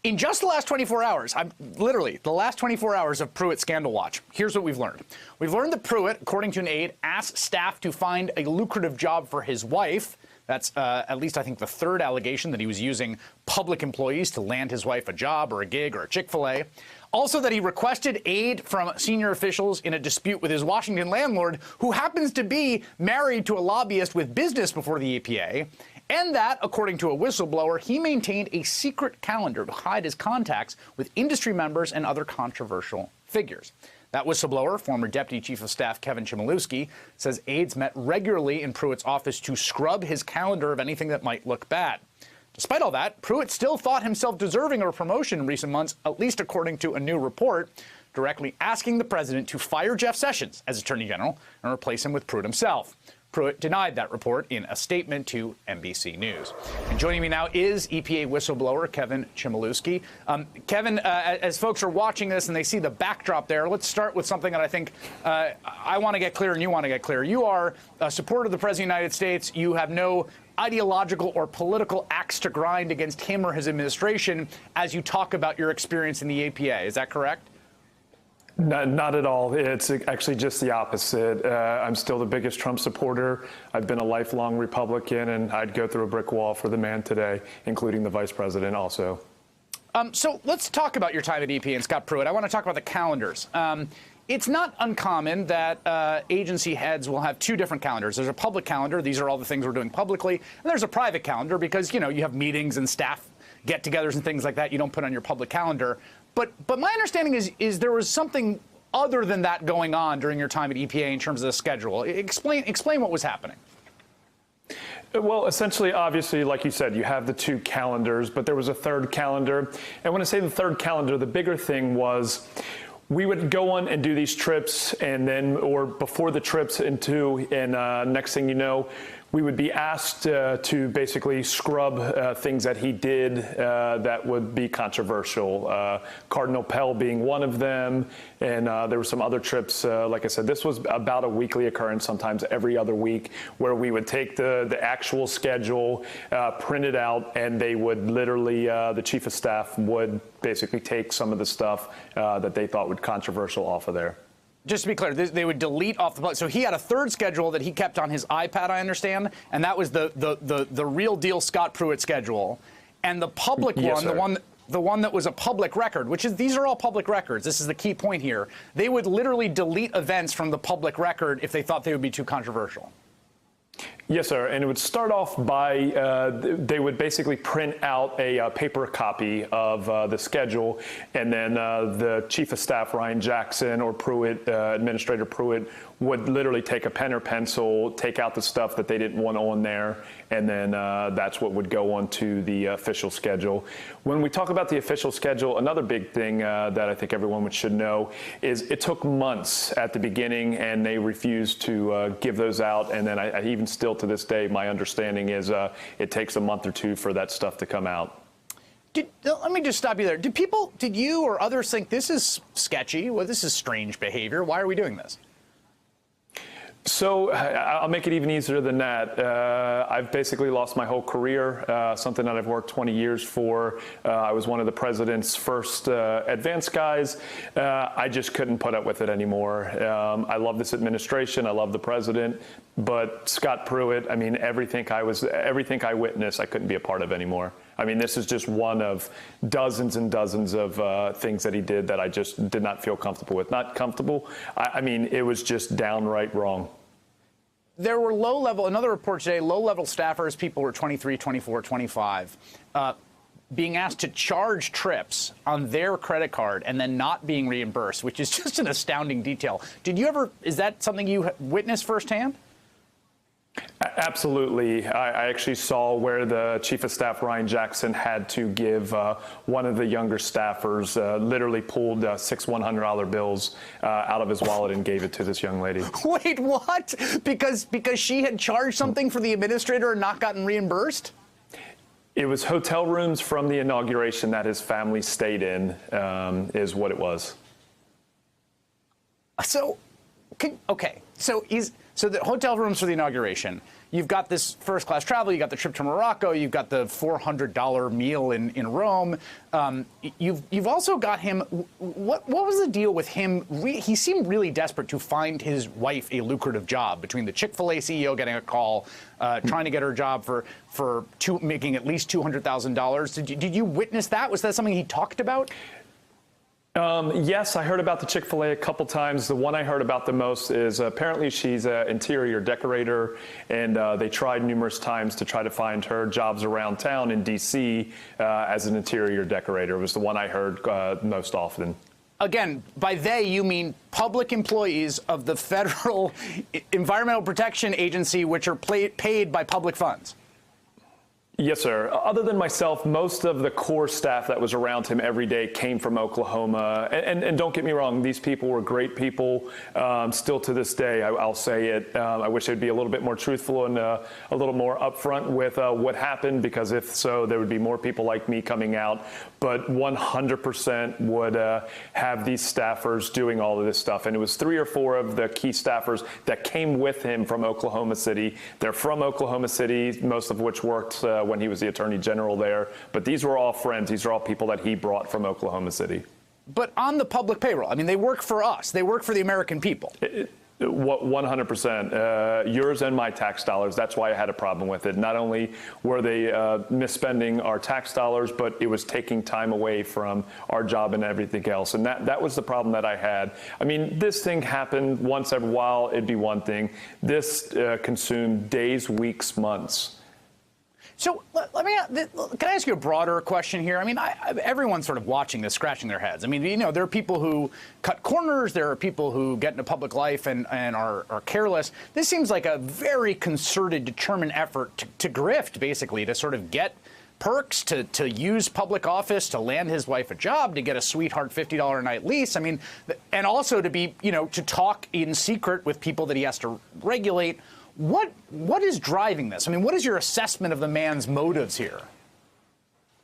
In just the last 24 hours, literally the last 24 hours of Pruitt Scandal Watch, here's what we've learned. We've learned that Pruitt, according to an aide, asked staff to find a lucrative job for his wife. That's at least, I think, the third allegation that he was using public employees to land his wife a job or a gig or a Chick-fil-A. Also that he requested aid from senior officials in a dispute with his Washington landlord, who happens to be married to a lobbyist with business before the EPA. And that, according to a whistleblower, he maintained a secret calendar to hide his contacts with industry members and other controversial figures. That whistleblower, former Deputy Chief of Staff Kevin Chmielewski, says aides met regularly in Pruitt's office to scrub his calendar of anything that might look bad. Despite all that, Pruitt still thought himself deserving of a promotion in recent months, at least according to a new report, directly asking the president to fire Jeff Sessions as Attorney General and replace him with Pruitt himself. Pruitt denied that report in a statement to NBC News. And joining me now is EPA whistleblower Kevin Chmielewski. Kevin, as folks are watching this and they see the backdrop there, let's start with something that I think I want to get clear and you want to get clear. You are a supporter of the President of the United States. You have no ideological or political axe to grind against him or his administration as you talk about your experience in the APA. Is that correct? Not at all. It's actually just the opposite. I'm still the biggest Trump supporter. I've been a lifelong Republican, and I'd go through a brick wall for the man today, including the vice president also. So let's talk about your time at EPA and Scott Pruitt. I want to talk about the calendars. It's not uncommon that agency heads will have two different calendars. There's a public calendar. These are all the things we're doing publicly. And there's a private calendar because, you know, you have meetings and staff get-togethers and things like that you don't put on your public calendar. But my understanding is there was something other than that going on during your time at EPA in terms of the schedule. Explain what was happening. Well, essentially, obviously, like you said, you have the two calendars, but there was a third calendar. And when I say the third calendar, the bigger thing was we would go on and do these trips, and then, or before the trips and next thing you know, we would be asked to basically scrub things that he did that would be controversial. Cardinal Pell being one of them, and there were some other trips. Like I said, this was about a weekly occurrence, sometimes every other week, where we would take the actual schedule, print it out, and they would literally, the chief of staff would basically take some of the stuff that they thought would controversial off of there. Just to be clear, they would delete off the. So he had a third schedule that he kept on his iPad, I understand, and that was the real deal Scott Pruitt schedule, and the public yes, one, the one that was a public record, which is these are all public records. This is the key point here. They would literally delete events from the public record if they thought they would be too controversial. Yes, sir. And it would start off by they would basically print out a paper copy of the schedule, and then the chief of staff, Ryan Jackson, or Pruitt, Administrator Pruitt, would literally take a pen or pencil, take out the stuff that they didn't want on there, and then that's what would go on to the official schedule. When we talk about the official schedule, another big thing that I think everyone should know is it took months at the beginning, and they refused to give those out, and then I even still to this day, my understanding is it takes a month or two for that stuff to come out. Let me just stop you there. Did you or others think this is sketchy? Well, this is strange behavior. Why are we doing this? So I'll make it even easier than that. I've basically lost my whole career, something that I've worked 20 years for. I was one of the president's first advanced guys. I just couldn't put up with it anymore. I love this administration. I love the president. But Scott Pruitt, I mean, everything I witnessed, I couldn't be a part of anymore. I mean, this is just one of dozens and dozens of things that he did that I just did not feel comfortable with. Not comfortable. I mean, it was just downright wrong. There were low-level, another report today, low-level staffers, people who were 23, 24, 25, being asked to charge trips on their credit card and then not being reimbursed, which is just an astounding detail. Is that something you witnessed firsthand? Absolutely. I actually saw where the chief of staff, Ryan Jackson, had to give one of the younger staffers, literally pulled six $100 bills out of his wallet and gave it to this young lady. Wait, what? Because she had charged something for the administrator and not gotten reimbursed? It was hotel rooms from the inauguration that his family stayed in, is what it was. So, okay. So the hotel rooms for the inauguration. You've got this first-class travel. You got the trip to Morocco. You've got the $400 meal in Rome. You've also got him. What was the deal with him? He seemed really desperate to find his wife a lucrative job. Between the Chick-fil-A CEO getting a call, trying to get her a job for making at least $200,000. Did you witness that? Was that something he talked about? Yes, I heard about the Chick-fil-A a couple times. The one I heard about the most is apparently she's an interior decorator, and they tried numerous times to try to find her jobs around town in D.C. As an interior decorator. It was the one I heard most often. Again, by they, you mean public employees of the Federal Environmental Protection Agency, which are paid by public funds. Yes, sir. Other than myself, most of the core staff that was around him every day came from Oklahoma. And don't get me wrong, these people were great people. Still to this day, I'll say it. I wish they'd be a little bit more truthful and a little more upfront with what happened, because if so, there would be more people like me coming out. But 100% would have these staffers doing all of this stuff. And it was 3 or 4 of the key staffers that came with him from Oklahoma City. They're from Oklahoma City, most of which worked when he was the attorney general there. But these were all friends. These are all people that he brought from Oklahoma City. But on the public payroll, I mean, they work for us. They work for the American people. 100%. Yours and my tax dollars. That's why I had a problem with it. Not only were they misspending our tax dollars, but it was taking time away from our job and everything else. And that was the problem that I had. I mean, this thing happened once every while. It'd be one thing. This consumed days, weeks, months. So can I ask you a broader question here? I mean, everyone's sort of watching this, scratching their heads. I mean, you know, there are people who cut corners. There are people who get into public life and are careless. This seems like a very concerted, determined effort to grift, basically, to sort of get perks, to use public office, to land his wife a job, to get a sweetheart $50 a night lease. I mean, and also to be, you know, to talk in secret with people that he has to regulate. What is driving this? I mean, what is your assessment of the man's motives here?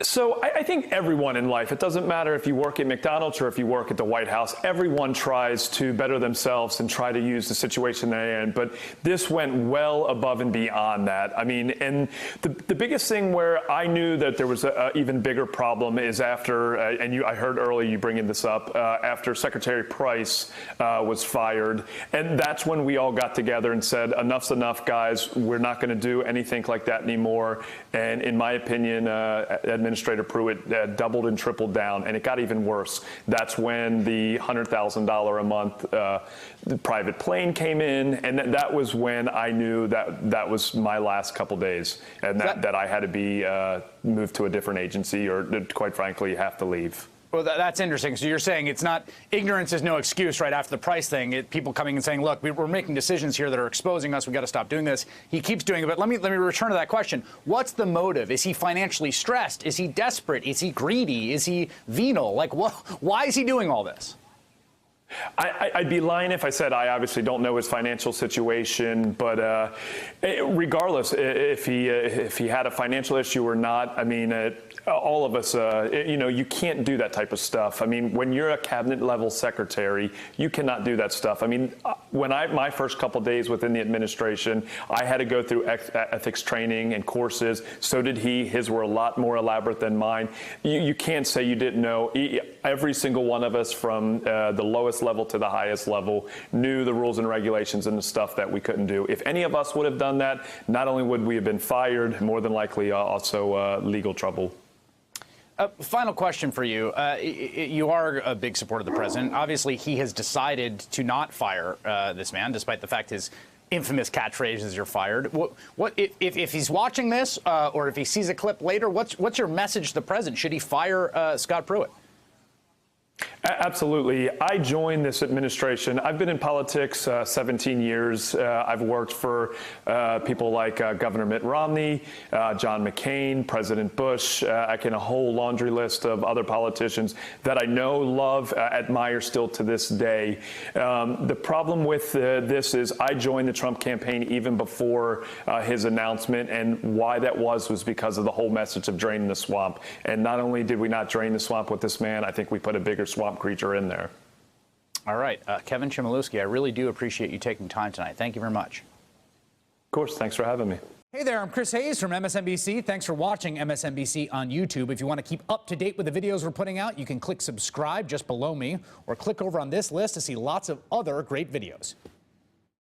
So I think everyone in life, it doesn't matter if you work at McDonald's or if you work at the White House, everyone tries to better themselves and try to use the situation they're in. But this went well above and beyond that. I mean, and the biggest thing where I knew that there was an even bigger problem is after, I heard earlier you bringing this up, after Secretary Price was fired. And that's when we all got together and said, enough's enough, guys. We're not going to do anything like that anymore. And in my opinion, Administrator Pruitt doubled and tripled down, and it got even worse. That's when the $100,000 a month private plane came in, and that was when I knew that was my last couple days, and that I had to be moved to a different agency, or quite frankly, have to leave. Well, that's interesting. So you're saying it's not, ignorance is no excuse right after the Price thing. People coming and saying, look, we're making decisions here that are exposing us. We got to stop doing this. He keeps doing it. But let me return to that question. What's the motive? Is he financially stressed? Is he desperate? Is he greedy? Is he venal? Like, why is he doing all this? I'd be lying if I said I obviously don't know his financial situation, but regardless, if he had a financial issue or not, I mean, all of us, you know, you can't do that type of stuff. I mean, when you're a cabinet level secretary, you cannot do that stuff. I mean, when my first couple days within the administration, I had to go through ethics training and courses. So did he. His were a lot more elaborate than mine. You can't say you didn't know. Every single one of us, from the lowest level to the highest level, knew the rules and regulations and the stuff that we couldn't do. If any of us would have done that, not only would we have been fired, more than likely also legal trouble. Final question for you. You are a big supporter of the president. Obviously, he has decided to not fire this man, despite the fact his infamous catchphrase is "you're fired." What if he's watching this, or if he sees a clip later? What's your message to the president? Should he fire Scott Pruitt? Absolutely. I joined this administration. I've been in politics 17 years. I've worked for people like Governor Mitt Romney, John McCain, President Bush, a whole laundry list of other politicians that I know, love, admire still to this day. The problem with this is I joined the Trump campaign even before his announcement, and why that was because of the whole message of draining the swamp. And not only did we not drain the swamp with this man, I think we put a bigger swamp creature in there. All right, Kevin Chmielewski, I really do appreciate you taking time tonight. Thank you very much. Of course, thanks for having me. Hey there, I'm Chris Hayes from MSNBC. Thanks for watching MSNBC on YouTube. If you want to keep up to date with the videos we're putting out, you can click subscribe just below me or click over on this list to see lots of other great videos.